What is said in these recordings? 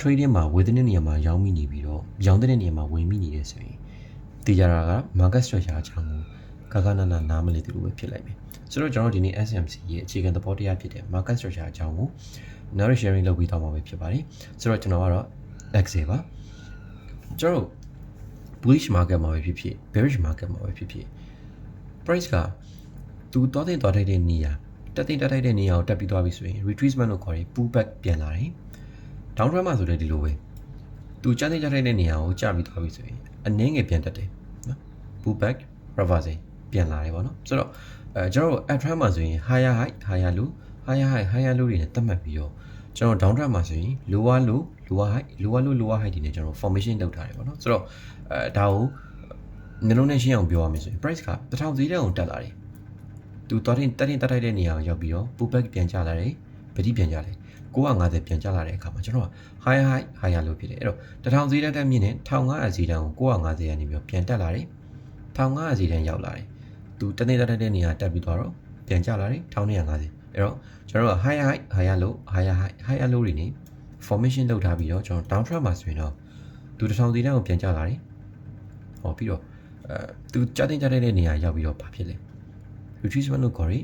trading မှာဝယ်တဲ့နေရာမှာရောင်းမိနေပြီးတော့ရောင်းတဲ့နေရာမှာဝယ်မိနေတယ်ဆိုရင်တေချာတာက market structure အကြောင်းကိုကာနာနာမလေးတူပဲဖြစ်လိုက်ပြီဆိုတော့ကျွန်တော်ဒီနေ့ SMC ရဲ့အခြေခံသဘောတရားဖြစ်တဲ့ market structure အကြောင်းကို knowledge sharing လုပ်ပြီးတော့မှာပဲဖြစ်ပါတယ်ဆိုတော့ကျွန်တော်ကတော့ Excel ပါကျွန်တော် bullish market မှာပဲဖြစ်ဖြစ် bearish market မှာပဲဖြစ်ဖြစ် price ကသူသွားထိုက်တဲ့နေရာတက်ထိုက်တဲ့နေရာကိုတက်ပြီးသွားပြီဆိုရင် retracement လို့ခေါ်တယ် pull back ပြန်လာတယ်down trend မှာဆိုလည်းဒီလိုပဲသူကျထိုက်တဲ့နေရာကိုကျပြီးသွားပြီဆိုရင်အနည်းငယ်ပြန်တက်တယ်နော် pull back reversal ပြန်လာတယ်ပေါ့နော်ဆိုတော့ကျွန်တော် up trend မှာဆိုရင် higher high higher low higher high higher low တွေနဲ့တက်မှတ်ပြီးတော့ကျွန်တော် down trend မှာဆိုရင် lower low lower high lower low lower high တွေနဲ့ကျွန်တော် formation လုပ်ထားတယ်ပေါ့နော်ဆိုတော့ဒါကိုနှလုံးနဲ့ရှင်းအောင်ပြောရမယ်ဆိုရင် price က1000ဈေးတန်းကိုတက်လာတယ်သူတက်တဲ့နေရာကိုရောက်ပြီးတော့ pull back ပြန်ကျလာတယ်ဗတိပြန်ကျတယ်950ပြန်ကျလာတဲ့အခါမှာကျွန်တော်က higher high higher low ဖြစ်တယ်အဲ့တော့1000ဈေးတန်းတက်မြင့်နဲ့1500ဈေးတန်းကို950ရနေပြီးတော့ပြန်တက်လာတယ်1500ဈေးတန်းရောက်လာတယ်သူတက်တဲ့နေရာတက်ပြီးတော့ပြန်ကျလာတယ်1250အဲ့တော့ကျွန်တော်က higher high higher low higher high higher low တွေနေ formation လုပ်ထားပြီးတော့ကျွန်တော် down trend မှာဆိုရင်တော့သူ1000ဈေးတန်းကိုပြန်ကျလာတယ်ဟောပြီးတော့သူကျတဲ့နေရာရောက်ပြီးတော့ဘာဖြစ်လဲ retracement လို့ခေါ်ရ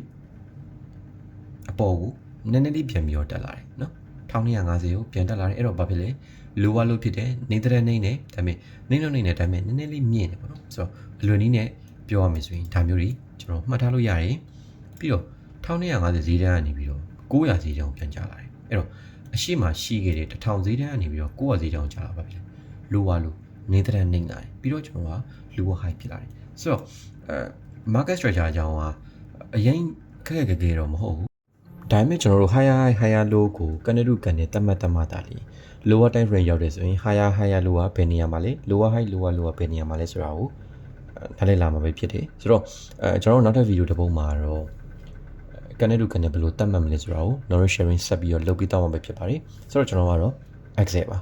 အပေါ်ကိုနည်းနည်းလေးပြန်ပြီးတော့တက်လာတယ်နော်1250ကိုပြန်တက်လာတယ်အဲ့တော့ဘာဖြစ်လဲ lower low ဖြစ်တယ်နေတဲ့နေနဲ့ဒါပေမဲ့နေနဲ့ဒါပေမဲ့နည်းနည်းလေးမြင့်တယ်ပေါ့နော်ဆိုတော့အလွယ်နည်းနဲ့ပြောရမယ်ဆိုရင်ဒါမျိုးတွေကျွန်တော်မှတ်ထားလို့ရတယ်ပြီးတော့1250ဈေးတန်းကနေပြီးတော့900ဈေးတန်းကိုပြန်ကျလာတယ်အဲ့တော့အရှိမရှိခဲ့တဲ့1000ဈေးတန်းကနေပြီးတော့900ဈေးတန်းကိုကျလာပါပြီ lower low နေတဲ့နေလာတယ်ပြီးတော့ကျွန်တော်က lower high ဖြစ်လာတယ်ဆိုတော့market structure အကြောင်းကအရင်ခက်ခဲတော့မဟုတ်ဘူးဒါပေမဲ့ကျွန်တော်တို့ higher high higher low ကိုကနေတတ်မှတ်တာလी lower time frame ရောက်တယ်ဆိုရင် higher higher low ကဘယ်နေရာမှာလဲ lower high lower low ကဘယ်နေရာမှာလဲဆိုတာကိုနားလည်လာမှာပဲဖြစ်တယ်ဆိုတော့ကျွန်တော်တို့နောက်ထပ်ဗီဒီယိုတစ်ပုဒ်မှာတော့ကနေဘယ်လိုတတ်မှတ်မလဲဆိုတာကို knowledge sharing ဆက်ပြီးတော့လုပ်ပြီးတော့မှာပဲဖြစ်ပါတယ်ဆိုတော့ကျွန်တော်ကတော့ Excel ပါ